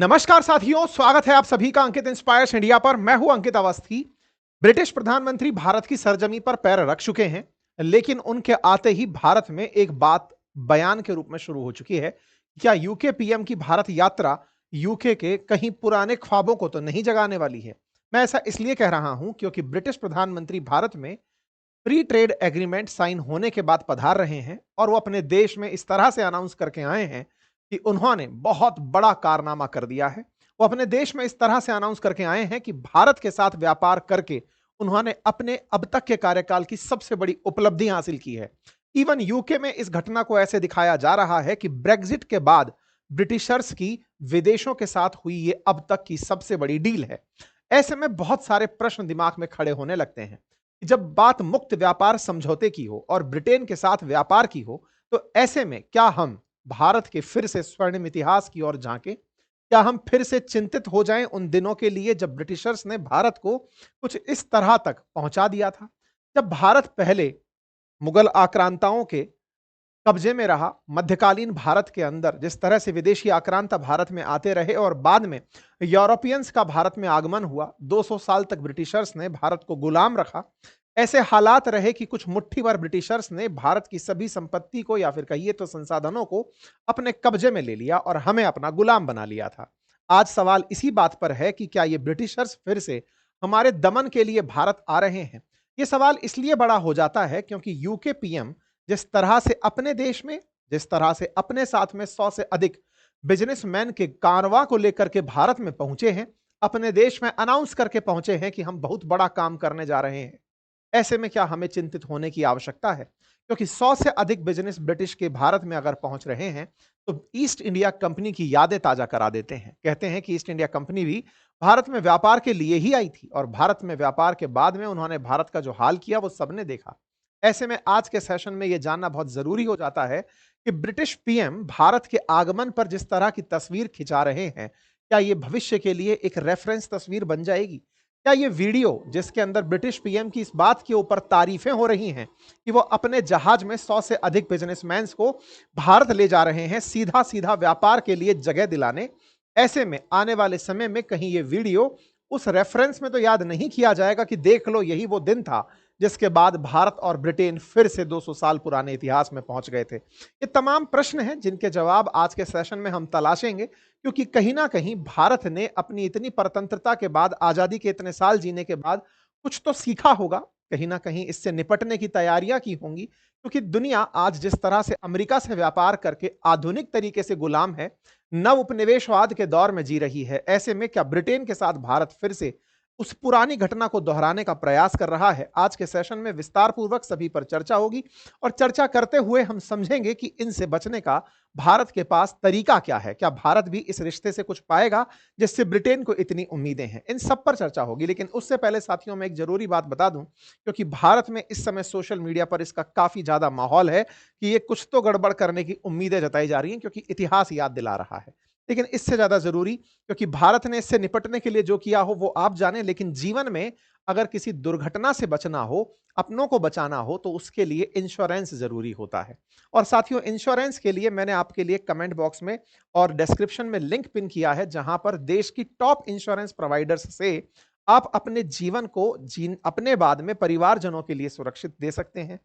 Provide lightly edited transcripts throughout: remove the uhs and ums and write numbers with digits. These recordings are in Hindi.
नमस्कार साथियों, स्वागत है आप सभी का अंकित इंस्पायर्स इंडिया पर। मैं हूं अंकित अवस्थी। ब्रिटिश प्रधानमंत्री भारत की सरजमी पर पैर रख चुके हैं, लेकिन उनके आते ही भारत में एक बात बयान के रूप में शुरू हो चुकी है। क्या यूके पीएम की भारत यात्रा यूके के कहीं पुराने ख्वाबों को तो नहीं जगाने वाली है? मैं ऐसा इसलिए कह रहा हूं क्योंकि ब्रिटिश प्रधानमंत्री भारत में फ्री ट्रेड एग्रीमेंट साइन होने के बाद पधार रहे हैं और वो अपने देश में इस तरह से अनाउंस करके आए हैं कि उन्होंने बहुत बड़ा कारनामा कर दिया है। वो अपने देश में इस तरह से अनाउंस करके आए हैं कि भारत के साथ व्यापार करके उन्होंने अपने अब तक के कार्यकाल की सबसे बड़ी उपलब्धि हासिल की है। इवन यूके में इस घटना को ऐसे दिखाया जा रहा है कि ब्रेग्जिट के बाद ब्रिटिशर्स की विदेशों के साथ हुई ये अब तक की सबसे बड़ी डील है। ऐसे में बहुत सारे प्रश्न दिमाग में खड़े होने लगते हैं। जब बात मुक्त व्यापार समझौते की हो और ब्रिटेन के साथ व्यापार की हो, तो ऐसे में क्या हम भारत के फिर से स्वर्णिम इतिहास की ओर झांकें? क्या हम फिर से चिंतित हो जाएं उन दिनों के लिए जब ब्रिटिशर्स ने भारत को कुछ इस तरह तक पहुंचा दिया था? जब भारत पहले मुगल आक्रांताओं के कब्जे में रहा, मध्यकालीन भारत के अंदर जिस तरह से विदेशी आक्रांता भारत में आते रहे और बाद में यूरोपियंस का भारत में आगमन हुआ, 200 साल तक ब्रिटिशर्स ने भारत को गुलाम रखा। ऐसे हालात रहे कि कुछ मुट्ठी भर ब्रिटिशर्स ने भारत की सभी संपत्ति को या फिर कहिए तो संसाधनों को अपने कब्जे में ले लिया और हमें अपना गुलाम बना लिया था। आज सवाल इसी बात पर है कि क्या ये ब्रिटिशर्स फिर से हमारे दमन के लिए भारत आ रहे हैं? ये सवाल इसलिए बड़ा हो जाता है क्योंकि यूके पीएम जिस तरह से अपने देश में, जिस तरह से अपने साथ में 100 से अधिक बिजनेसमैन के कारवां को लेकर के भारत में पहुंचे हैं, अपने देश में अनाउंस करके पहुंचे हैं कि हम बहुत बड़ा काम करने जा रहे हैं। ऐसे में क्या हमें चिंतित होने की आवश्यकता है? क्योंकि 100 से अधिक बिजनेस ब्रिटिश के भारत में अगर पहुंच रहे हैं, तो ईस्ट इंडिया कंपनी की यादें ताजा करा देते हैं। कहते हैं कि ईस्ट इंडिया कंपनी भी भारत में व्यापार के लिए ही आई थी और भारत में व्यापार के बाद में उन्होंने भारत का जो हाल किया वो सबने देखा। ऐसे में आज के सेशन में यह जानना बहुत जरूरी हो जाता है कि ब्रिटिश पीएम भारत के आगमन पर जिस तरह की तस्वीर खिंचा रहे हैं, क्या यह भविष्य के लिए एक रेफरेंस तस्वीर बन जाएगी? क्या ये वीडियो जिसके अंदर ब्रिटिश पीएम की इस बात के ऊपर तारीफें हो रही हैं कि वो अपने जहाज में 100 से अधिक बिजनेसमैन को भारत ले जा रहे हैं सीधा सीधा व्यापार के लिए जगह दिलाने, ऐसे में आने वाले समय में कहीं ये वीडियो उस रेफरेंस में तो याद नहीं किया जाएगा कि देख लो यही वो दिन था जिसके बाद भारत और ब्रिटेन फिर से 200 साल पुराने इतिहास में पहुंच गए थे? ये तमाम प्रश्न हैं जिनके जवाब आज के सेशन में हम तलाशेंगे, क्योंकि कहीं ना कहीं भारत ने अपनी इतनी परतंत्रता के बाद, आजादी के इतने साल जीने के बाद कुछ तो सीखा होगा। कहीं ना कहीं इससे निपटने की तैयारियां की होंगी, क्योंकि दुनिया आज जिस तरह से अमेरिका से व्यापार करके आधुनिक तरीके से गुलाम है, नव उपनिवेशवाद के दौर में जी रही है। ऐसे में क्या ब्रिटेन के साथ भारत फिर से उस पुरानी घटना को दोहराने का प्रयास कर रहा है? आज के सेशन में विस्तार पूर्वक सभी पर चर्चा होगी और चर्चा करते हुए हम समझेंगे कि इनसे बचने का भारत के पास तरीका क्या है। क्या भारत भी इस रिश्ते से कुछ पाएगा जिससे ब्रिटेन को इतनी उम्मीदें हैं? इन सब पर चर्चा होगी, लेकिन उससे पहले साथियों में एक जरूरी बात बता दूं, क्योंकि भारत में इस समय सोशल मीडिया पर इसका काफी ज्यादा माहौल है कि ये कुछ तो गड़बड़ करने की उम्मीदें जताई जा रही हैं, क्योंकि इतिहास याद दिला रहा है। लेकिन इससे ज्यादा जरूरी, क्योंकि भारत ने इससे निपटने के लिए जो किया हो वो आप जाने, लेकिन जीवन में अगर किसी दुर्घटना से बचना हो, अपनों को बचाना हो, तो उसके लिए इंश्योरेंस जरूरी होता है। और साथियों, इंश्योरेंस के लिए मैंने आपके लिए कमेंट बॉक्स में और डिस्क्रिप्शन में लिंक पिन किया है, जहां पर देश की टॉप इंश्योरेंस प्रोवाइडर्स से आप अपने जीवन को अपने बाद में परिवारजनों के लिए सुरक्षित दे सकते हैं।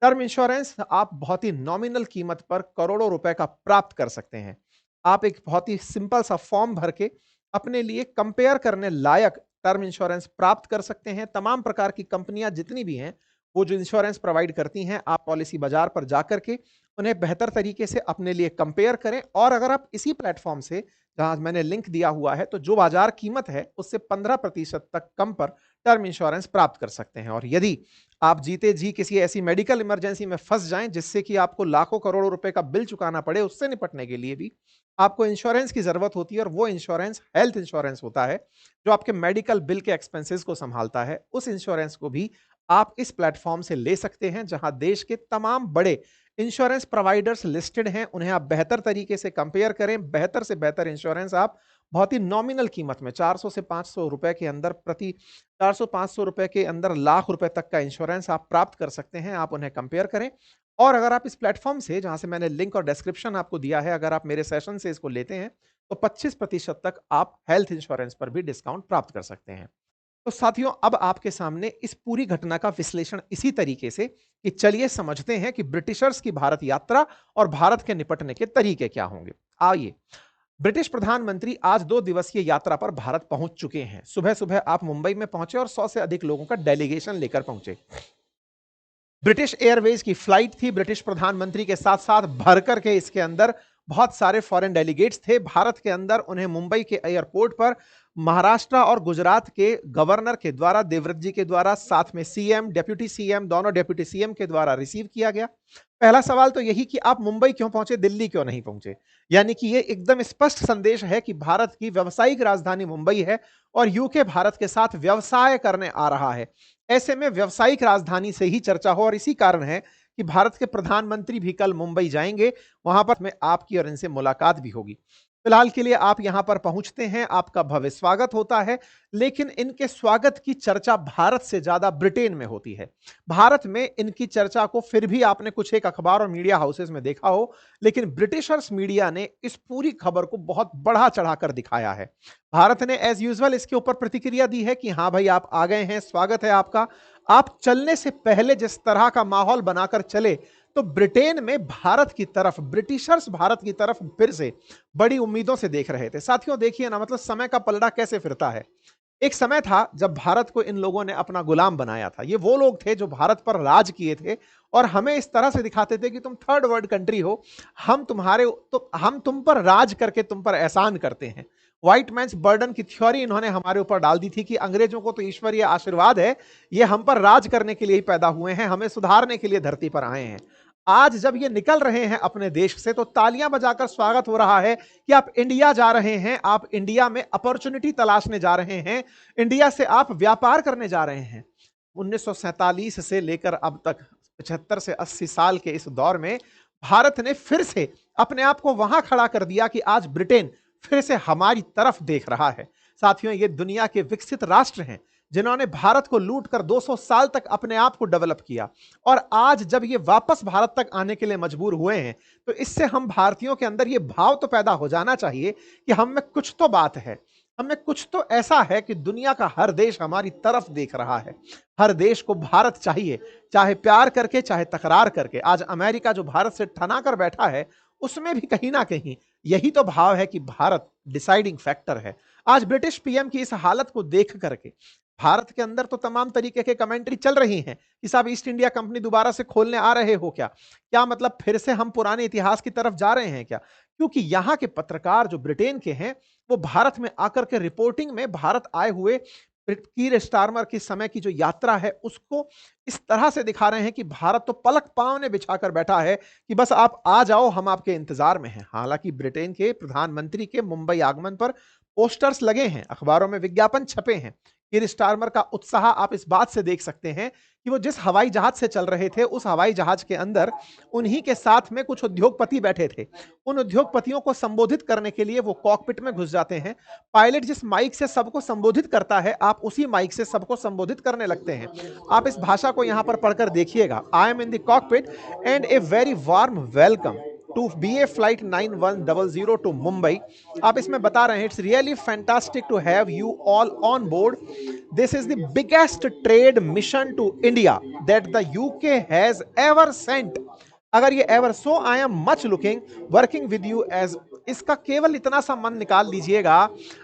टर्म इंश्योरेंस आप बहुत ही नॉमिनल कीमत पर करोड़ों रुपए का प्राप्त कर सकते हैं। आप एक बहुत ही सिंपल सा फॉर्म भर के अपने लिए कंपेयर करने लायक टर्म इंश्योरेंस प्राप्त कर सकते हैं। तमाम प्रकार की कंपनियां जितनी भी हैं, वो जो इंश्योरेंस प्रोवाइड करती हैं, आप पॉलिसी बाजार पर जाकर के उन्हें बेहतर तरीके से अपने लिए कंपेयर करें। और अगर आप इसी प्लेटफॉर्म से, जहां मैंने लिंक दिया हुआ है, तो जो बाजार कीमत है उससे 15% तक कम पर टर्म इंश्योरेंस प्राप्त कर सकते हैं। और यदि आप जीते जी किसी ऐसी मेडिकल इमरजेंसी में फंस जाएं जिससे कि आपको लाखों करोड़ों रुपए का बिल चुकाना पड़े, उससे निपटने के लिए भी आपको इंश्योरेंस की जरूरत होती है। और वो इंश्योरेंस हेल्थ इंश्योरेंस होता है, जो आपके मेडिकल बिल के एक्सपेंसेस को संभालता है। उस इंश्योरेंस को भी आप इस प्लेटफॉर्म से ले सकते हैं, जहां देश के तमाम बड़े इंश्योरेंस प्रोवाइडर्स लिस्टेड हैं। उन्हें आप बेहतर तरीके से कंपेयर करें। बेहतर से बेहतर इंश्योरेंस आप बहुत ही नॉमिनल कीमत में 400 से 500 रुपए के अंदर, प्रति 400-500 रुपए के अंदर लाख रुपए तक का इंश्योरेंस आप प्राप्त कर सकते हैं। आप उन्हें कंपेयर करें। और अगर आप इस प्लेटफॉर्म से, जहां से मैंने लिंक और डिस्क्रिप्शन आपको दिया है, अगर आप मेरे सेशन से इसको लेते हैं, तो 25% तक आप हेल्थ इंश्योरेंस पर भी डिस्काउंट प्राप्त कर सकते हैं। तो साथियों, अब आपके सामने इस पूरी घटना का विश्लेषण इसी तरीके से कि चलिए समझते हैं कि ब्रिटिशर्स की भारत यात्रा और भारत के निपटने के तरीके क्या होंगे। आइए, ब्रिटिश प्रधानमंत्री आज 2 दिवसीय यात्रा पर भारत पहुंच चुके हैं। सुबह सुबह आप मुंबई में पहुंचे और 100 से अधिक लोगों का डेलीगेशन लेकर पहुंचे। ब्रिटिश एयरवेज की फ्लाइट थी। ब्रिटिश प्रधानमंत्री के साथ साथ भर करके इसके अंदर बहुत सारे फॉरेन डेलीगेट्स थे। भारत के अंदर उन्हें मुंबई के एयरपोर्ट पर महाराष्ट्र और गुजरात के गवर्नर के द्वारा, देवव्रत जी के द्वारा, साथ में सीएम, डेप्यूटी सीएम, दोनों डेप्यूटी सीएम के द्वारा रिसीव किया गया। पहला सवाल तो यही कि आप मुंबई क्यों पहुंचे, दिल्ली क्यों नहीं पहुंचे। यानी कि यह एकदम स्पष्ट संदेश है कि भारत की व्यावसायिक राजधानी मुंबई है और यूके भारत के साथ व्यवसाय करने आ रहा है। ऐसे में व्यावसायिक राजधानी से ही चर्चा हो और इसी कारण है कि भारत के प्रधानमंत्री भी कल मुंबई जाएंगे। वहां पर में आपकी और इनसे मुलाकात भी होगी। फिलहाल के लिए आप यहां पर पहुंचते हैं, आपका भव्य स्वागत होता है, लेकिन इनके स्वागत की चर्चा भारत से ज्यादा ब्रिटेन में होती है। भारत में इनकी चर्चा को फिर भी आपने कुछ एक अखबार और मीडिया हाउसेस में देखा हो, लेकिन ब्रिटिशर्स मीडिया ने इस पूरी खबर को बहुत बढ़ा चढ़ाकर दिखाया है। भारत ने एज यूजुअल इसके ऊपर प्रतिक्रिया दी है कि हां भाई, आप आ गए हैं, स्वागत है आपका। आप चलने से पहले जिस तरह का माहौल बनाकर चले, तो ब्रिटेन में भारत की तरफ, ब्रिटिशर्स भारत की तरफ फिर से बड़ी उम्मीदों से देख रहे थे। साथियों देखिए ना, मतलब समय का पलड़ा कैसे फिरता है। एक समय था जब भारत को इन लोगों ने अपना गुलाम बनाया था। ये वो लोग थे जो भारत पर राज किए थे और हमें इस तरह से दिखाते थे कि तुम थर्ड वर्ल्ड कंट्री हो, हम तुम पर राज करके तुम पर एहसान करते हैं। व्हाइट मैन्स बर्डन की थ्योरी इन्होंने हमारे ऊपर डाल दी थी कि अंग्रेजों को तो ईश्वरीय आशीर्वाद है, ये हम पर राज करने के लिए ही पैदा हुए हैं, हमें सुधारने के लिए धरती पर आए हैं। आज जब ये निकल रहे हैं अपने देश से, तो तालियां बजाकर स्वागत हो रहा है कि आप इंडिया जा रहे हैं, आप इंडिया में अपॉर्चुनिटी तलाशने जा रहे हैं, इंडिया से आप व्यापार करने जा रहे हैं। 1947 से लेकर अब तक 75 से 80 साल के इस दौर में भारत ने फिर से अपने आप को वहां खड़ा कर दिया कि आज ब्रिटेन फिर से हमारी तरफ देख रहा है। साथियों, ये दुनिया के विकसित राष्ट्र हैं जिन्होंने भारत को लूट कर 200 साल तक अपने आप को डेवलप किया, और आज जब ये वापस भारत तक आने के लिए मजबूर हुए हैं, तो इससे हम भारतीयों के अंदर ये भाव तो पैदा हो जाना चाहिए कि हम में कुछ तो बात है, हमें कुछ तो ऐसा है कि दुनिया का हर देश हमारी तरफ देख रहा है। हर देश को भारत चाहिए, चाहे प्यार करके चाहे तकरार करके। आज अमेरिका जो भारत से ठना कर बैठा है, उसमें भी कहीं ना कहीं यही तो भाव है कि भारत डिसाइडिंग फैक्टर है। आज ब्रिटिश पीएम की इस हालत को देख करके भारत के अंदर तो तमाम तरीके के कमेंट्री चल रही हैं कि साहब ईस्ट इंडिया कंपनी दोबारा से खोलने आ रहे हो क्या, क्या मतलब फिर से हम पुराने इतिहास की तरफ जा रहे हैं क्या। क्योंकि यहां के पत्रकार जो ब्रिटेन के हैं, वो भारत में आकर के रिपोर्टिंग में भारत आए हुए कीर स्टारमर की समय की जो यात्रा है उसको इस तरह से दिखा रहे हैं कि भारत तो पलक पांव ने बिछाकर बैठा है कि बस आप आ जाओ, हम आपके इंतजार में हैं। हालांकि ब्रिटेन के प्रधानमंत्री के मुंबई आगमन पर पोस्टर्स लगे हैं, अखबारों में विज्ञापन छपे हैं। कीर स्टारमर का उत्साह आप इस बात से देख सकते हैं कि वो जिस हवाई जहाज से चल रहे थे, उस हवाई जहाज के अंदर उन्हीं के साथ में कुछ उद्योगपति बैठे थे। उन उद्योगपतियों को संबोधित करने के लिए वो कॉकपिट में घुस जाते हैं। पायलट जिस माइक से सबको संबोधित करता है, आप उसी माइक से सबको संबोधित करने लगते हैं। आप इस भाषा को यहां पर पढ़कर देखिएगा। I am in the cockpit and a very warm welcome to BA flight 9100 to Mumbai. आप इसमें बता रहे हैं, it's really fantastic to have you all on board. This is the biggest trade mission to India that the UK has ever sent. अगर ये ever, so I am much looking working with you as, इसका केवल इतना सा मन निकाल लीजिएगा।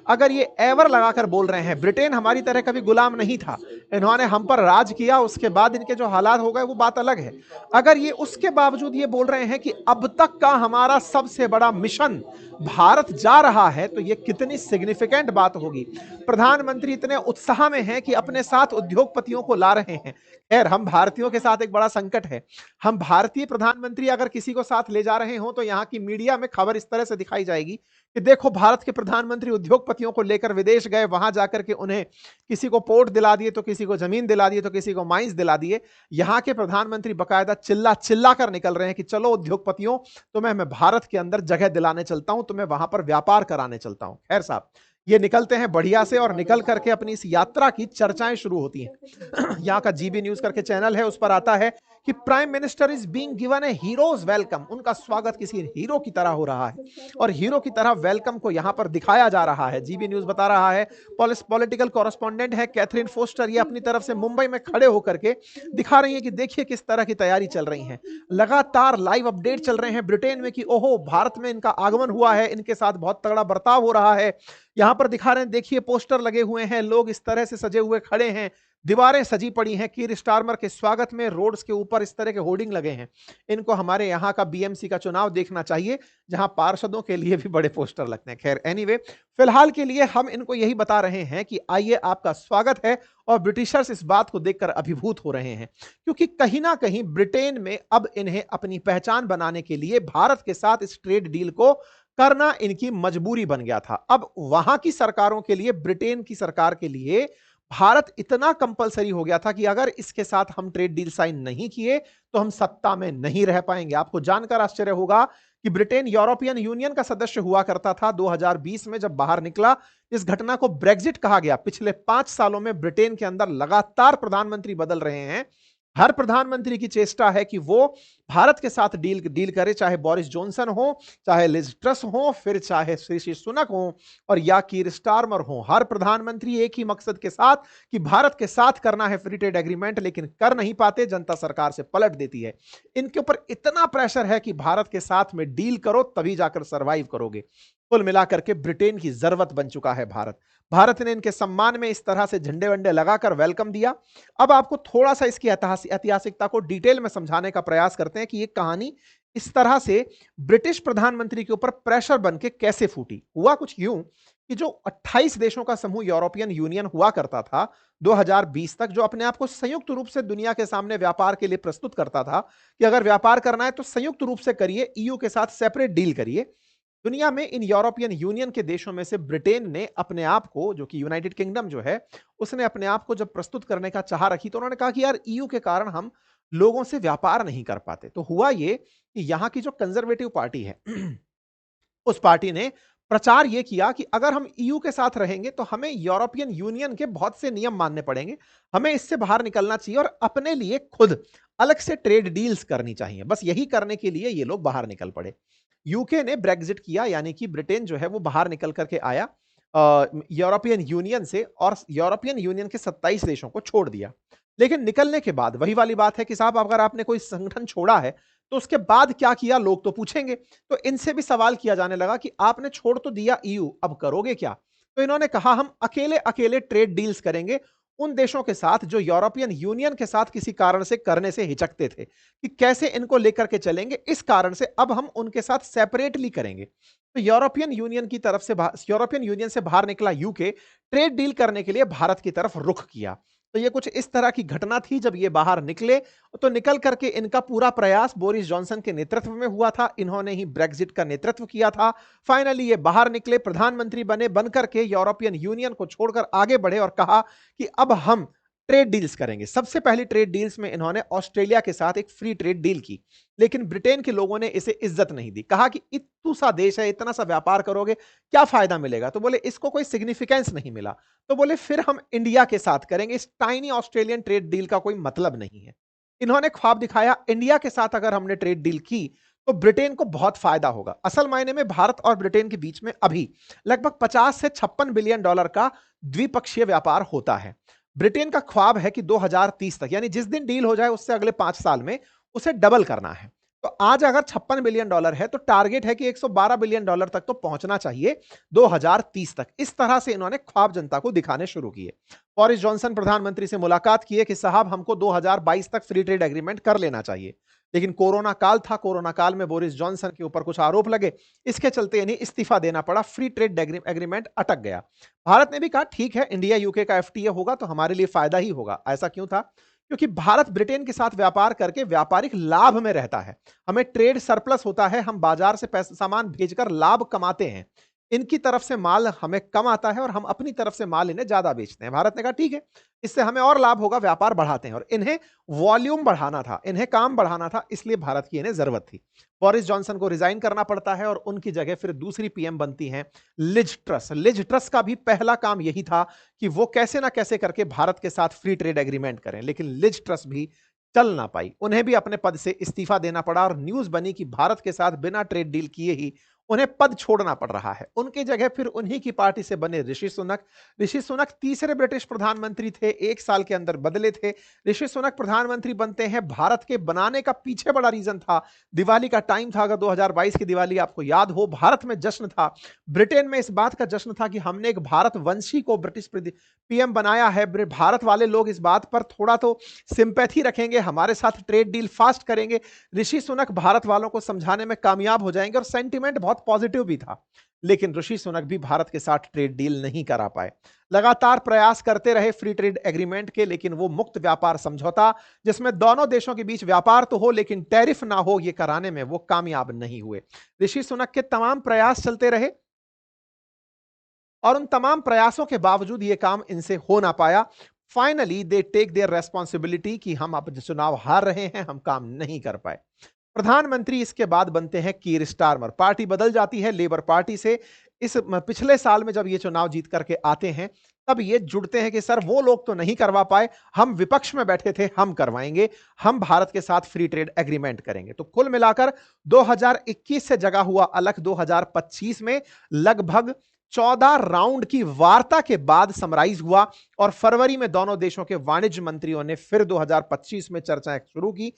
अगर ये एवर लगाकर बोल रहे हैं, ब्रिटेन हमारी तरह कभी गुलाम नहीं था, इन्होंने हम पर राज किया, उसके बाद इनके जो हालात हो गए वो बात अलग है। अगर ये उसके बावजूद ये बोल रहे हैं कि अब तक का हमारा सबसे बड़ा मिशन भारत जा रहा है, तो ये कितनी सिग्निफिकेंट बात होगी। प्रधानमंत्री इतने उत्साह में हैं कि अपने साथ उद्योगपतियों को ला रहे हैं। खैर, हम भारतीयों के साथ एक बड़ा संकट है। हम भारतीय प्रधानमंत्री अगर किसी को साथ ले जा रहे हो, तो यहाँ की मीडिया में खबर इस तरह से दिखाई जाएगी कि देखो भारत के प्रधानमंत्री उद्योगपतियों को लेकर विदेश गए, वहां जाकर के उन्हें किसी को पोर्ट दिला दिए, तो किसी को जमीन दिला दिए, तो किसी को माइंस दिला दिए। यहाँ के प्रधानमंत्री बकायदा चिल्ला चिल्ला कर निकल रहे हैं कि चलो उद्योगपतियों, तुम्हें मैं भारत के अंदर जगह दिलाने चलता हूं, तुम्हें वहां पर व्यापार कराने चलता हूं। खैर साहब, ये निकलते हैं बढ़िया से और निकल करके अपनी इस यात्रा की चर्चाएं शुरू होती हैं। यहाँ का GB न्यूज करके चैनल है, उस पर आता है कि prime minister is being given A heroes welcome, उनका स्वागत किसी हीरो की तरह हो रहा है और हीरो की तरह वेलकम को यहां पर दिखाया जा रहा है। जीबी न्यूज बता रहा है, पॉलिटिकल कॉरेस्पॉन्डेंट है कैथरीन फोस्टर, ये अपनी तरफ से मुंबई में खड़े होकर के दिखा रही है कि देखिए किस तरह की तैयारी चल रही है। लगातार लाइव अपडेट चल रहे हैं ब्रिटेन में कि ओहो भारत में इनका आगमन हुआ है, इनके साथ बहुत तगड़ा बर्ताव हो रहा है। यहां पर दिखा रहे हैं, देखिए पोस्टर लगे हुए हैं, लोग इस तरह से सजे हुए खड़े हैं, दीवारें सजी पड़ी हैं कीर स्टारमर के स्वागत में, रोड्स के ऊपर इस तरह के होर्डिंग लगे हैं। इनको हमारे यहाँ का बीएमसी का चुनाव देखना चाहिए जहां पार्षदों के लिए भी बड़े पोस्टर लगते हैं। खैर एनीवे, फिलहाल के लिए हम इनको यही बता रहे हैं कि आइए आपका स्वागत है, और ब्रिटिशर्स इस बात को देखकर अभिभूत हो रहे हैं क्योंकि कहीं ना कहीं ब्रिटेन में अब इन्हें अपनी पहचान बनाने के लिए भारत के साथ इस ट्रेड डील को करना इनकी मजबूरी बन गया था। अब वहां की सरकारों के लिए, ब्रिटेन की सरकार के लिए भारत इतना कंपलसरी हो गया था कि अगर इसके साथ हम ट्रेड डील साइन नहीं किए तो हम सत्ता में नहीं रह पाएंगे। आपको जानकर आश्चर्य होगा कि ब्रिटेन यूरोपियन यूनियन का सदस्य हुआ करता था, 2020 में जब बाहर निकला, इस घटना को ब्रेग्जिट कहा गया। पिछले 5 सालों में ब्रिटेन के अंदर लगातार प्रधानमंत्री बदल रहे हैं। हर प्रधानमंत्री की चेष्टा है कि वो भारत के साथ डील करे, चाहे बोरिस जॉनसन हो, चाहे लिज ट्रस हो, फिर चाहे ऋषि सुनक हो और या कीर स्टारमर हो। हर प्रधानमंत्री एक ही मकसद के साथ कि भारत के साथ करना है फ्री ट्रेड एग्रीमेंट, लेकिन कर नहीं पाते, जनता सरकार से पलट देती है। इनके ऊपर इतना प्रेशर है कि भारत के साथ में डील करो तभी जाकर सरवाइव करोगे। कुल मिलाकर के ब्रिटेन की जरूरत बन चुका है भारत। भारत ने इनके सम्मान में इस तरह से झंडे वंडे लगाकर वेलकम दिया। अब आपको थोड़ा सा इसकी ऐतिहासिकता को डिटेल में समझाने का प्रयास करते हैं कि ये कहानी इस तरह से ब्रिटिश प्रधानमंत्री के ऊपर प्रेशर बन के कैसे फूटी। हुआ कुछ यूं कि जो 28 देशों का समूह यूरोपियन यूनियन हुआ करता था 2020 तक, जो अपने आप को संयुक्त रूप से दुनिया के सामने व्यापार के लिए प्रस्तुत करता था कि अगर व्यापार करना है तो संयुक्त रूप से करिए, ईयू के साथ सेपरेट डील करिए। दुनिया में इन यूरोपियन यूनियन के देशों में से ब्रिटेन ने अपने आप को, जो कि यूनाइटेड किंगडम जो है, उसने अपने आप को जब प्रस्तुत करने का चाह रखी तो उन्होंने कहा कि यार ईयू के कारण हम लोगों से व्यापार नहीं कर पाते। तो हुआ ये कि यहां की जो कंजर्वेटिव पार्टी है उस पार्टी ने प्रचार यह किया कि अगर हम ईयू के साथ रहेंगे तो हमें यूरोपियन यूनियन के बहुत से नियम मानने पड़ेंगे, हमें इससे बाहर निकलना चाहिए और अपने लिए खुद अलग से ट्रेड डील्स करनी चाहिए। बस यही करने के लिए ये लोग बाहर निकल पड़े। यूके ने ब्रेग्जिट किया, यानी कि ब्रिटेन जो है वो बाहर निकल करके आया यूरोपियन यूनियन से और यूरोपियन यूनियन के 27 देशों को छोड़ दिया। लेकिन निकलने के बाद वही वाली बात है कि साहब अगर आपने कोई संगठन छोड़ा है तो उसके बाद क्या किया, लोग तो पूछेंगे। तो इनसे भी सवाल किया जाने लगा कि आपने छोड़ तो दिया ईयू, अब करोगे क्या? तो इन्होंने कहा हम अकेले अकेले ट्रेड डील्स करेंगे उन देशों के साथ जो यूरोपियन यूनियन के साथ किसी कारण से करने से हिचकते थे, कि कैसे इनको लेकर के चलेंगे। इस कारण से अब हम उनके साथ सेपरेटली करेंगे। तो यूरोपियन यूनियन की तरफ से यूरोपियन यूनियन से बाहर निकला यूके, ट्रेड डील करने के लिए भारत की तरफ रुख किया। तो ये कुछ इस तरह की घटना थी जब ये बाहर निकले। तो निकल करके इनका पूरा प्रयास बोरिस जॉनसन के नेतृत्व में हुआ था, इन्होंने ही ब्रेग्जिट का नेतृत्व किया था। फाइनली ये बाहर निकले, प्रधानमंत्री बने, बनकर के यूरोपियन यूनियन को छोड़कर आगे बढ़े और कहा कि अब हम ट्रेड डील्स करेंगे। सबसे पहली ट्रेड डील्स में इन्होंने ऑस्ट्रेलिया के साथ एक फ्री ट्रेड डील की, लेकिन ब्रिटेन के लोगों ने इसे इज्जत नहीं दी। कहा कि इतू सा देश है, इतना सा व्यापार करोगे क्या फायदा मिलेगा? तो बोले इसको कोई सिग्निफिकेंस नहीं मिला। तो बोले फिर हम इंडिया के साथ करेंगे, इस टाइनी ऑस्ट्रेलियन ट्रेड डील का कोई मतलब नहीं है। इन्होंने ख्वाब दिखाया इंडिया के साथ अगर हमने ट्रेड डील की तो ब्रिटेन को बहुत फायदा होगा। असल मायने में भारत और ब्रिटेन के बीच में अभी लगभग 50 से 56 बिलियन डॉलर का द्विपक्षीय व्यापार होता है। ब्रिटेन का ख्वाब है कि 2030 तक, यानी जिस दिन डील हो जाए उससे अगले 5 साल में उसे डबल करना है। तो आज अगर 56 बिलियन डॉलर है तो टारगेट है कि 112 बिलियन डॉलर तक तो पहुंचना चाहिए 2030 तक। इस तरह से इन्होंने ख्वाब जनता को दिखाने शुरू किए। बोरिस जॉनसन प्रधानमंत्री से मुलाकात किए कि साहब हमको 2022 तक फ्री ट्रेड एग्रीमेंट कर लेना चाहिए, लेकिन कोरोना काल था, कोरोना काल में बोरिस जॉनसन के ऊपर कुछ आरोप लगे, इसके चलते इन्हें इस्तीफा देना पड़ा, फ्री ट्रेड एग्रीमेंट अटक गया। भारत ने भी कहा ठीक है, इंडिया यूके का एफटीए होगा तो हमारे लिए फायदा ही होगा। ऐसा क्यों था? क्योंकि भारत ब्रिटेन के साथ व्यापार करके व्यापारिक लाभ में रहता है, हमें ट्रेड सरप्लस होता है, हम बाजार से पैसा सामान भेजकर लाभ कमाते हैं। इनकी तरफ से माल हमें कम आता है और हम अपनी तरफ से माल इन्हें ज्यादा बेचते हैं। भारत ने कहा ठीक है, इससे हमें और लाभ होगा, व्यापार बढ़ाते हैं। और इन्हें वॉल्यूम बढ़ाना था, इन्हें काम बढ़ाना था, इसलिए भारत की इन्हें जरूरत थी। बोरिस जॉनसन को रिजाइन करना पड़ता है और उनकी जगह फिर दूसरी पीएम बनती हैं लिज ट्रस। लिज ट्रस का भी पहला काम यही था कि वो कैसे ना कैसे करके भारत के साथ फ्री ट्रेड एग्रीमेंट करें, लेकिन लिज ट्रस भी चल ना पाई, उन्हें भी अपने पद से इस्तीफा देना पड़ा और न्यूज बनी कि भारत के साथ बिना ट्रेड डील किए ही उन्हें पद छोड़ना पड़ रहा है। उनकी जगह फिर उन्हीं की पार्टी से बने ऋषि सुनक। ऋषि सुनक तीसरे ब्रिटिश प्रधानमंत्री थे, 1 साल के अंदर बदले थे। ऋषि सुनक प्रधानमंत्री बनते हैं, भारत के बनाने का पीछे बड़ा रीजन था, दिवाली का टाइम था, अगर 2022 की दिवाली आपको याद हो, भारत में जश्न था। ब्रिटेन में इस बात का जश्न था कि हमने एक भारत वंशी को ब्रिटिश पीएम बनाया है। भारत वाले लोग इस बात पर थोड़ा तो सिंपैथी रखेंगे, हमारे साथ ट्रेड डील फास्ट करेंगे। ऋषि सुनक भारत वालों को समझाने में कामयाब हो जाएंगे और सेंटीमेंट बहुत पॉजिटिव भी था। लेकिन ऋषि सुनक भी भारत के साथ ट्रेड डील नहीं करा पाए। लगातार प्रयास करते रहे फ्री ट्रेड एग्रीमेंट के, लेकिन वो मुक्त व्यापार समझौता जिसमें दोनों देशों के बीच व्यापार तो हो लेकिन टैरिफ ना हो, ये कराने में वो कामयाब नहीं हुए। ऋषि सुनक के तमाम प्रयास चलते रहे और उन तमाम प्रयासों के बावजूद ये काम इनसे हो ना पाया। Finally they take their responsibility कि हम अब चुनाव हार रहे हैं, हम काम नहीं कर पाए। प्रधानमंत्री इसके बाद बनते हैं कीर स्टारमर। पार्टी बदल जाती है लेबर पार्टी से। इस पिछले साल में जब ये चुनाव जीत करके आते हैं तब ये जुड़ते हैं कि सर वो लोग तो नहीं करवा पाए, हम विपक्ष में बैठे थे, हम करवाएंगे, हम भारत के साथ फ्री ट्रेड एग्रीमेंट करेंगे। तो कुल मिलाकर 2021 से जगा हुआ अलख 2025 में लगभग 14 राउंड की वार्ता के बाद समराइज हुआ और फरवरी में दोनों देशों के वाणिज्य मंत्रियों ने फिर 2025 में चर्चाएं शुरू की।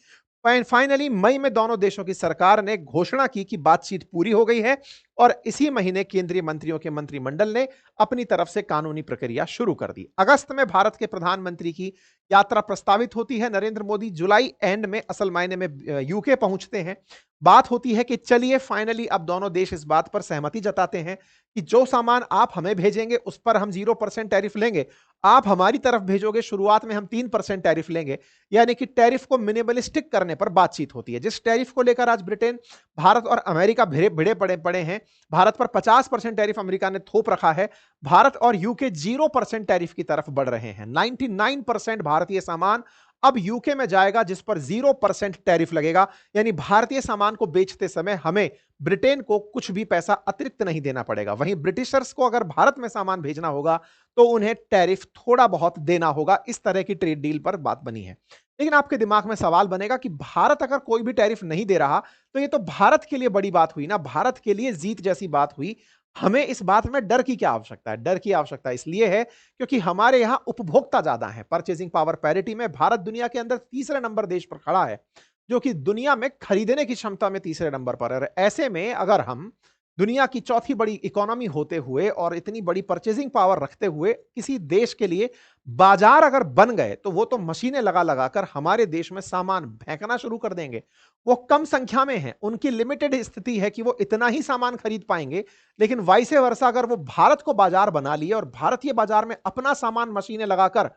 फाइनली मई में दोनों देशों की सरकार ने घोषणा की कि बातचीत पूरी हो गई है और इसी महीने केंद्रीय मंत्रियों के मंत्रिमंडल ने अपनी तरफ से कानूनी प्रक्रिया शुरू कर दी। अगस्त में भारत के प्रधानमंत्री की यात्रा प्रस्तावित होती है। नरेंद्र मोदी जुलाई एंड में असल मायने में यूके पहुंचते हैं। बात होती है कि चलिए फाइनली अब दोनों देश इस बात पर सहमति जताते हैं कि जो सामान आप हमें भेजेंगे उस पर हम 0% टैरिफ लेंगे, आप हमारी तरफ भेजोगे शुरुआत में हम 3% टैरिफ लेंगे। यानी कि टैरिफ को मिनिमलिस्टिक करने पर बातचीत होती है। जिस टैरिफ को लेकर आज ब्रिटेन, भारत और अमेरिका भिड़े पड़े हैं, भारत पर 50% टैरिफ अमेरिका ने थोप रखा है, भारत और यूके 0% टैरिफ की तरफ बढ़ रहे हैं। 99% भारतीय सामान अब यूके में जाएगा जिस पर 0% टैरिफ लगेगा। यानी भारतीय सामान को बेचते समय हमें ब्रिटेन को कुछ भी पैसा अतिरिक्त नहीं देना पड़ेगा। वहीं ब्रिटिशर्स को अगर भारत में सामान भेजना होगा तो उन्हें टैरिफ थोड़ा बहुत देना होगा। इस तरह की ट्रेड डील पर बात बनी है। लेकिन आपके दिमाग में सवाल बनेगा कि भारत अगर कोई भी टैरिफ नहीं दे रहा तो ये तो भारत के लिए बड़ी बात हुई ना, भारत के लिए जीत जैसी बात हुई। हमें इस बात में डर की क्या आवश्यकता है? डर की आवश्यकता इसलिए है क्योंकि हमारे यहां उपभोक्ता ज्यादा है। परचेजिंग पावर पैरिटी में भारत दुनिया के अंदर तीसरे नंबर देश पर खड़ा है, जो कि दुनिया में खरीदने की क्षमता में तीसरे नंबर पर है। ऐसे में अगर हम दुनिया की चौथी बड़ी इकोनॉमी होते हुए और इतनी बड़ी परचेजिंग पावर रखते हुए किसी देश के लिए बाजार अगर बन गए तो वो तो मशीनें लगा लगाकर हमारे देश में सामान फेंकना शुरू कर देंगे। वो कम संख्या में है, उनकी लिमिटेड स्थिति है कि वो इतना ही सामान खरीद पाएंगे। लेकिन वाइसे वर्सा अगर वो भारत को बाजार बना लिए और भारतीय बाजार में अपना सामान मशीनें लगाकर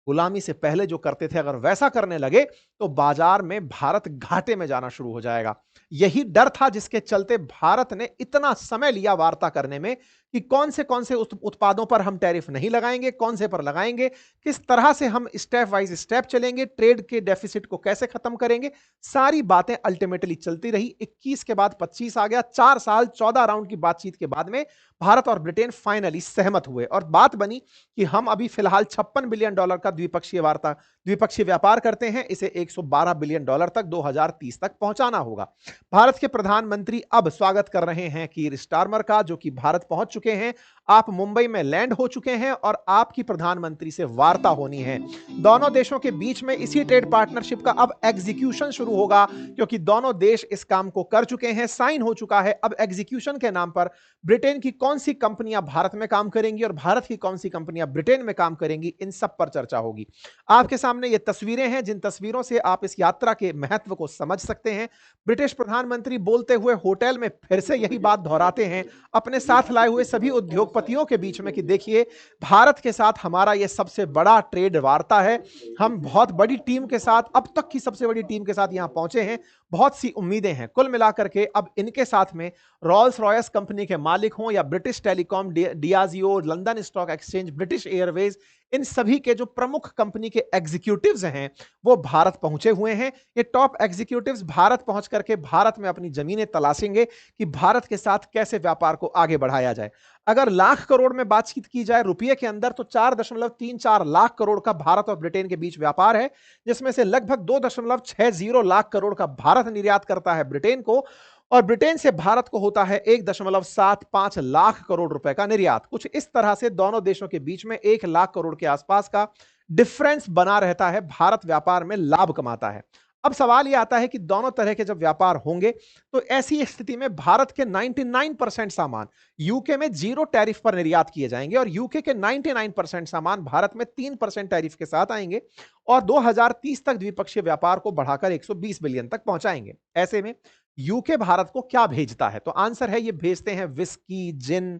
गुलामी से पहले जो करते थे अगर वैसा करने लगे तो बाजार में भारत घाटे में जाना शुरू हो जाएगा। यही डर था जिसके चलते भारत ने इतना समय लिया वार्ता करने में कि कौन से उत्पादों पर हम टैरिफ नहीं लगाएंगे, कौन से पर लगाएंगे, किस तरह से हम स्टेप वाइज स्टेप चलेंगे, ट्रेड के डेफिसिट को कैसे खत्म करेंगे। सारी बातें अल्टीमेटली चलती रही। 21 के बाद 25 आ गया, 4 साल 14 राउंड की बातचीत के बाद में भारत और ब्रिटेन फाइनली सहमत हुए और बात बनी कि हम अभी फिलहाल $56 बिलियन का द्विपक्षीय व्यापार करते हैं, इसे $112 बिलियन तक 2030 तक पहुंचाना होगा। भारत के प्रधानमंत्री अब स्वागत कर रहे हैं कीर स्टारमर का, जो कि भारत पहुंच चुके हैं। आप मुंबई में लैंड हो चुके हैं और आपकी प्रधानमंत्री से वार्ता होनी है। दोनों देशों के बीच में इसी ट्रेड पार्टनरशिप का अब एग्जीक्यूशन शुरू होगा, क्योंकि दोनों देश इस काम को कर चुके हैं, साइन हो चुका है। अब एग्जीक्यूशन के नाम पर ब्रिटेन की कौन सी कंपनियां भारत में काम करेंगी और भारत की कौन सी कंपनियां ब्रिटेन में काम करेंगी, इन सब पर चर्चा होगी। आपके सामने ये तस्वीरें हैं, जिन तस्वीरों से आप इस यात्रा के महत्व को समझ सकते हैं। ब्रिटिश प्रधानमंत्री बोलते हुए होटल में फिर से यही बात दोहराते हैं अपने साथ लाए हुए सभी उद्योगपतियों के बीच में कि देखिए, भारत के साथ हमारा यह सबसे बड़ा ट्रेड वार्ता है। हम बहुत बड़ी टीम के साथ, अब तक की सबसे बड़ी टीम के साथ यहां पहुंचे हैं। बहुत सी उम्मीदें हैं। कुल मिलाकर के अब इनके साथ में रॉल्स रॉयस कंपनी के मालिक हों या British Telecom, Diageo, London stock exchange, British Airways, इन सभी के जो प्रमुख कंपनी के एग्जीक्यूटिव्स हैं वो भारत पहुंचे हुए हैं। ये टॉप एग्जीक्यूटिव्स भारत पहुंच करके भारत में अपनी जमीनें तलाशेंगे कि भारत के साथ कैसे व्यापार को आगे बढ़ाया जाए। अगर लाख करोड़ में बातचीत की जाए रुपये के अंदर, तो 4.34 लाख करोड़ का भारत और ब्रिटेन के बीच व्यापार है, जिसमें से लगभग 2.60 लाख करोड़ का भारत निर्यात करता है ब्रिटेन को, और ब्रिटेन से भारत को होता है 1.75 लाख करोड़ रुपए का निर्यात। कुछ इस तरह से दोनों देशों के बीच में 1 लाख करोड़ के आसपास का डिफरेंस बना रहता है। भारत व्यापार में लाभ कमाता है। अब सवाल यह आता है कि दोनों तरह के जब व्यापार होंगे तो ऐसी स्थिति में भारत के 99% सामान यूके में 0 टैरिफ पर निर्यात किए जाएंगे और यूके के 99% सामान भारत में 3% टैरिफ के साथ आएंगे और 2030 तक द्विपक्षीय व्यापार को बढ़ाकर 120 बिलियन तक पहुंचाएंगे। ऐसे में यूके भारत को क्या भेजता है? तो आंसर है, ये भेजते हैं विस्की, जिन,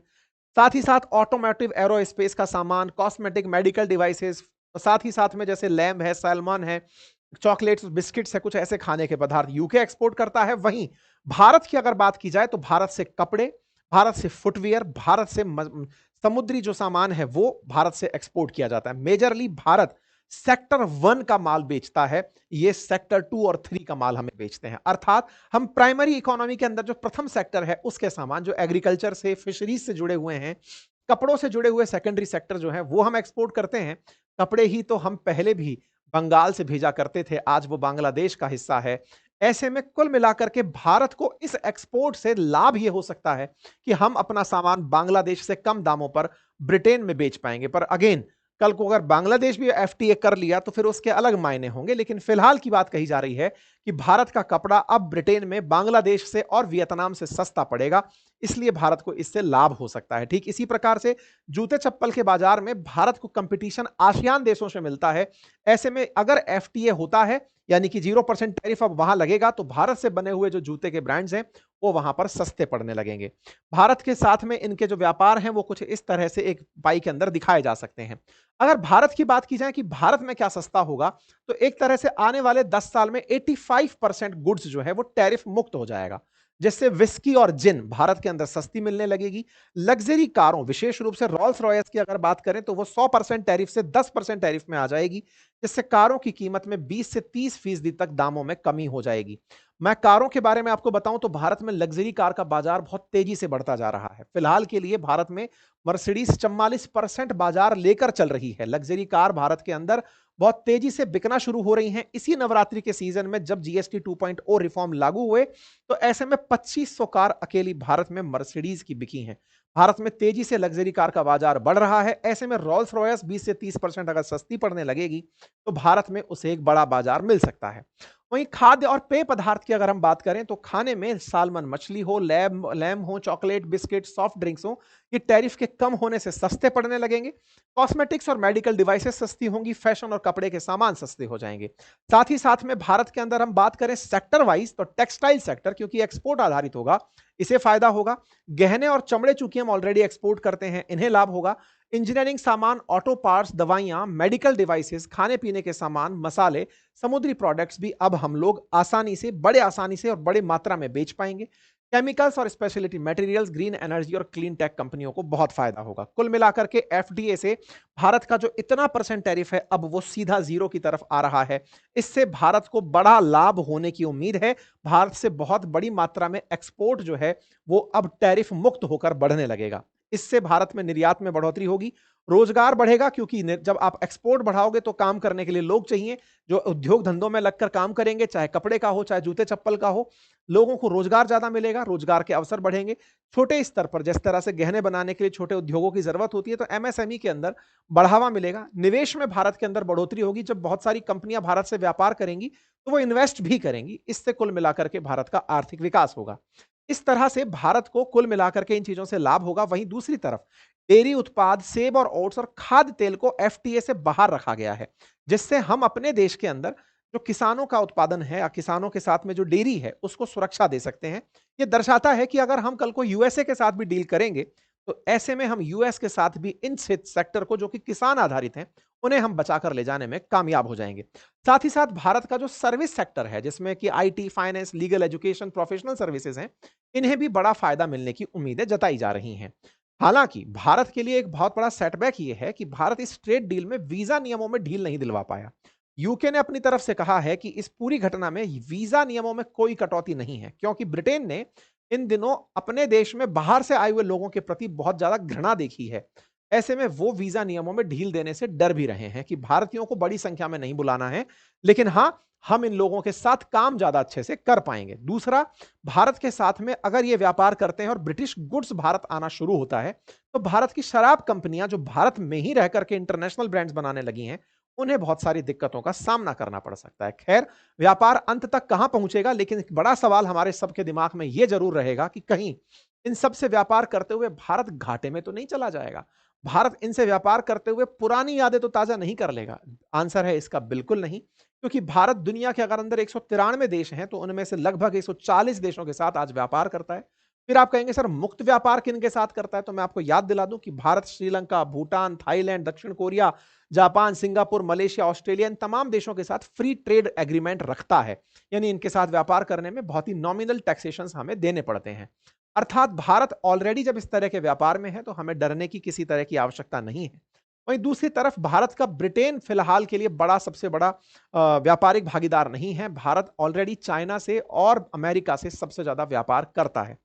साथ ही साथ ऑटोमोटिव एरोस्पेस का सामान, कॉस्मेटिक, मेडिकल डिवाइसेस, साथ ही साथ में जैसे लैम्ब है, सैल्मन है, चॉकलेट्स, बिस्किट्स है, कुछ ऐसे खाने के पदार्थ यूके एक्सपोर्ट करता है। वहीं भारत की अगर बात की जाए तो भारत से कपड़े, भारत से फुटवियर, भारत से समुद्री जो सामान है वो भारत से एक्सपोर्ट किया जाता है। मेजरली भारत सेक्टर 1 का माल बेचता है, ये सेक्टर 2 और 3 का माल हमें बेचते हैं। अर्थात हम प्राइमरी इकोनॉमी के अंदर जो प्रथम सेक्टर है उसके सामान, जो एग्रीकल्चर से, फिशरीज से जुड़े हुए हैं, कपड़ों से जुड़े हुए सेकेंडरी सेक्टर जो है वो हम एक्सपोर्ट करते हैं। कपड़े ही तो हम पहले भी बंगाल से भेजा करते थे, आज वो बांग्लादेश का हिस्सा है। ऐसे में कुल मिलाकर के भारत को इस एक्सपोर्ट से लाभ ये हो सकता है कि हम अपना सामान बांग्लादेश से कम दामों पर ब्रिटेन में बेच पाएंगे। पर अगेन, कल को अगर बांग्लादेश भी एफटीए कर लिया तो फिर उसके अलग मायने होंगे। लेकिन फिलहाल की बात कही जा रही है कि भारत का कपड़ा अब ब्रिटेन में बांग्लादेश से और वियतनाम से सस्ता पड़ेगा, इसलिए भारत को इससे लाभ हो सकता है। ठीक इसी प्रकार से जूते चप्पल के बाजार में भारत को कंपटीशन आसियान देशों से मिलता है। ऐसे में अगर एफटीए होता है, यानी कि 0% टैरिफ अब वहां लगेगा, तो भारत से बने हुए जो जूते के ब्रांड्स हैं वो वहां पर सस्ते पड़ने लगेंगे। भारत के साथ में इनके जो व्यापार हैं वो कुछ इस तरह से एक पाई के अंदर दिखाए जा सकते हैं। अगर भारत की बात की जाए कि भारत में क्या सस्ता होगा, तो एक तरह से आने वाले 10 साल में 85% गुड्स जो है वो टैरिफ मुक्त हो जाएगा, जिससे विस्की और जिन भारत के अंदर सस्ती मिलने लगेगी। लग्जरी कारों, विशेष रूप से रॉल्स रॉयस की अगर बात करें तो वो 100% टैरिफ से 10% टैरिफ में आ जाएगी, जिससे कारों की कीमत में 20 से 30% तक दामों में कमी हो जाएगी। मैं कारों के बारे में आपको बताऊं तो भारत में लग्जरी कार का बाजार बहुत तेजी से बढ़ता जा रहा है। फिलहाल के लिए भारत में मर्सिडीज 44% बाजार लेकर चल रही है। लग्जरी कार भारत के अंदर बहुत तेजी से बिकना शुरू हो रही हैं। इसी नवरात्रि के सीजन में जब जीएसटी 2.0 रिफॉर्म लागू हुए तो ऐसे में 2500 कार अकेली भारत में मर्सिडीज की बिकी हैं। भारत में तेजी से लग्जरी कार का बाजार बढ़ रहा है। ऐसे में रॉल्स रॉयस 20 से 30% अगर सस्ती पड़ने लगेगी तो भारत में उसे एक बड़ा बाजार मिल सकता है। वहीं खाद्य और पेय पदार्थ की अगर हम बात करें तो खाने में सालमन मछली हो, लैम हो, चॉकलेट, बिस्किट, सॉफ्ट ड्रिंक्स हो, ये टैरिफ के कम होने से सस्ते पड़ने लगेंगे। कॉस्मेटिक्स और मेडिकल डिवाइसेस सस्ती होंगी, फैशन और कपड़े के सामान सस्ते हो जाएंगे। साथ ही साथ में भारत के अंदर हम बात करें सेक्टर वाइज तो टेक्सटाइल सेक्टर, क्योंकि एक्सपोर्ट आधारित होगा, इसे फायदा होगा। गहने और चमड़े चूंकि हम ऑलरेडी एक्सपोर्ट करते हैं, इन्हें लाभ होगा। इंजीनियरिंग सामान, ऑटो पार्ट्स, दवाइयां, मेडिकल डिवाइसेस, खाने पीने के सामान, मसाले, समुद्री प्रोडक्ट्स भी अब हम लोग बड़े आसानी से और बड़े मात्रा में बेच पाएंगे। केमिकल्स और स्पेशलिटी मटेरियल्स, ग्रीन एनर्जी और क्लीन टेक कंपनियों को बहुत फायदा होगा। कुल मिलाकर के एफडीए से भारत का जो इतना % टैरिफ है अब वो सीधा 0 की तरफ आ रहा है। इससे भारत को बड़ा लाभ होने की उम्मीद है। भारत से बहुत बड़ी मात्रा में एक्सपोर्ट जो है वो अब टैरिफ मुक्त होकर बढ़ने लगेगा। इससे भारत में निर्यात में बढ़ोतरी होगी, रोजगार बढ़ेगा, क्योंकि जब आप एक्सपोर्ट बढ़ाओगे तो काम करने के लिए लोग चाहिए जो उद्योग धंधों में लगकर काम करेंगे, चाहे कपड़े का हो, चाहे जूते चप्पल का हो। लोगों को रोजगार ज्यादा मिलेगा, रोजगार के अवसर बढ़ेंगे। छोटे स्तर पर जिस तरह से गहने बनाने के लिए छोटे उद्योगों की जरूरत होती है, तो एमएसएमई के अंदर बढ़ावा मिलेगा। निवेश में भारत के अंदर बढ़ोतरी होगी। जब बहुत सारी कंपनियां भारत से व्यापार करेंगी तो वो इन्वेस्ट भी करेंगी। इससे कुल मिलाकर के भारत का आर्थिक विकास होगा। इस तरह से भारत को कुल मिलाकर के इन चीजों से लाभ होगा। वहीं दूसरी तरफ डेयरी उत्पाद, सेब और ओट्स और खाद्य तेल को एफटीए से बाहर रखा गया है, जिससे हम अपने देश के अंदर जो किसानों का उत्पादन है या किसानों के साथ में जो डेयरी है उसको सुरक्षा दे सकते हैं। यह दर्शाता है कि अगर हम कल को यूएसए के साथ भी डील करेंगे तो ऐसे में हम यूएस के साथ भी इन सेक्टर को, जो कि किसान आधारित हैं, उन्हें हम बचाकर ले जाने में कामयाब हो जाएंगे। साथ ही साथ भारत का जो सर्विस सेक्टर है, जिसमें कि IT, finance, legal, education, professional services हैं, इन्हें भी बड़ा फायदा मिलने की उम्मीदें जताई जा रही हैं। हालांकि भारत के लिए एक बहुत बड़ा सेटबैक ये है कि भारत इस ट्रेड डील में वीजा नियमों में ढील नहीं दिलवा पाया। यूके ने अपनी तरफ से कहा है कि इस पूरी घटना में वीजा नियमों में कोई कटौती नहीं है, क्योंकि ब्रिटेन ने इन दिनों अपने देश में बाहर से आए हुए लोगों के प्रति बहुत ज्यादा घृणा देखी है। ऐसे में वो वीजा नियमों में ढील देने से डर भी रहे हैं कि भारतीयों को बड़ी संख्या में नहीं बुलाना है, लेकिन हां, हम इन लोगों के साथ काम ज्यादा अच्छे से कर पाएंगे। दूसरा, भारत के साथ में अगर ये व्यापार करते हैं और ब्रिटिश गुड्स भारत आना शुरू होता है, तो भारत की शराब कंपनियां जो भारत में ही रह करके इंटरनेशनल ब्रांड्स बनाने लगी हैं, उन्हें बहुत सारी दिक्कतों का सामना करना पड़ सकता है। खैर, व्यापार अंत तक कहां पहुंचेगा, लेकिन एक बड़ा सवाल हमारे सबके दिमाग में यह जरूर रहेगा कि कहीं इन सब से व्यापार करते हुए भारत घाटे में तो नहीं चला जाएगा। भारत इनसे व्यापार करते हुए पुरानी यादें तो ताजा नहीं कर लेगा। आंसर है इसका बिल्कुल नहीं, क्योंकि भारत दुनिया के अगर अंदर 193 देश हैं, तो उनमें से लगभग 140 देशों के साथ आज व्यापार करता है। फिर आप कहेंगे सर, मुक्त व्यापार किन के साथ करता है? तो मैं आपको याद दिला दूं कि भारत श्रीलंका, भूटान, थाईलैंड, दक्षिण Korea, Japan, Singapore, Malaysia, Australia, इन तमाम देशों के साथ फ्री ट्रेड एग्रीमेंट रखता है। यानी इनके साथ व्यापार करने में बहुत ही नॉमिनल टैक्सेशन हमें देने पड़ते हैं। अर्थात भारत ऑलरेडी जब इस तरह के व्यापार में है, तो हमें डरने की किसी तरह की आवश्यकता नहीं है। वहीं दूसरी तरफ भारत का ब्रिटेन फिलहाल के लिए सबसे बड़ा व्यापारिक भागीदार नहीं है। भारत ऑलरेडी चाइना से और अमेरिका से सबसे ज्यादा व्यापार करता है।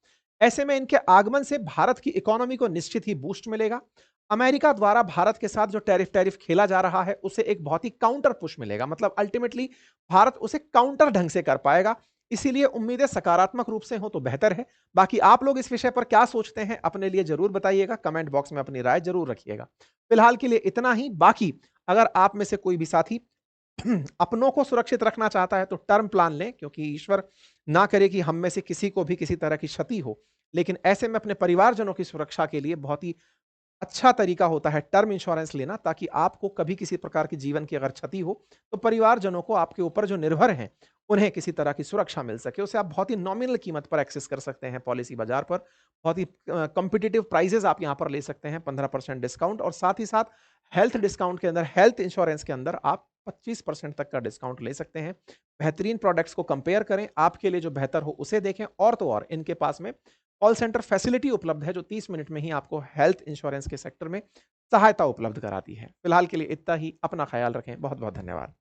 ऐसे में इनके आगमन से भारत की इकोनॉमी को निश्चित ही बूस्ट मिलेगा। अमेरिका द्वारा भारत के साथ जो टैरिफ टैरिफ खेला जा रहा है, उसे एक बहुत ही काउंटर पुश मिलेगा। मतलब अल्टीमेटली भारत उसे काउंटर ढंग से कर पाएगा। इसीलिए उम्मीदें सकारात्मक रूप से हो तो बेहतर है। बाकी आप लोग इस विषय पर क्या सोचते हैं, अपने लिए जरूर बताइएगा, कमेंट बॉक्स में अपनी राय जरूर रखिएगा। फिलहाल के लिए इतना ही। बाकी अगर आप में से कोई भी साथी अपनों को सुरक्षित रखना चाहता है, तो टर्म प्लान लें, क्योंकि ईश्वर ना करे कि हम में से किसी को भी किसी तरह की क्षति हो। लेकिन ऐसे में अपने परिवारजनों की सुरक्षा के लिए बहुत ही अच्छा तरीका होता है टर्म इंश्योरेंस लेना, ताकि आपको कभी किसी प्रकार की जीवन की अगर क्षति हो, तो परिवारजनों को, आपके ऊपर जो निर्भर हैं, उन्हें किसी तरह की सुरक्षा मिल सके। उसे आप बहुत ही नॉमिनल कीमत पर एक्सेस कर सकते हैं पॉलिसी बाजार पर। बहुत ही कॉम्पिटिटिव प्राइजेस आप यहां पर ले सकते हैं, 15% डिस्काउंट, और साथ ही साथ हेल्थ डिस्काउंट के अंदर, हेल्थ इंश्योरेंस के अंदर आप 25% तक का डिस्काउंट ले सकते हैं। बेहतरीन प्रोडक्ट्स को कंपेयर करें, आपके लिए जो बेहतर हो उसे देखें। और तो और इनके पास में कॉल सेंटर फैसिलिटी उपलब्ध है, जो 30 मिनट में ही आपको हेल्थ इंश्योरेंस के सेक्टर में सहायता उपलब्ध कराती है। फिलहाल के लिए इतना ही। अपना ख्याल रखें। बहुत बहुत धन्यवाद।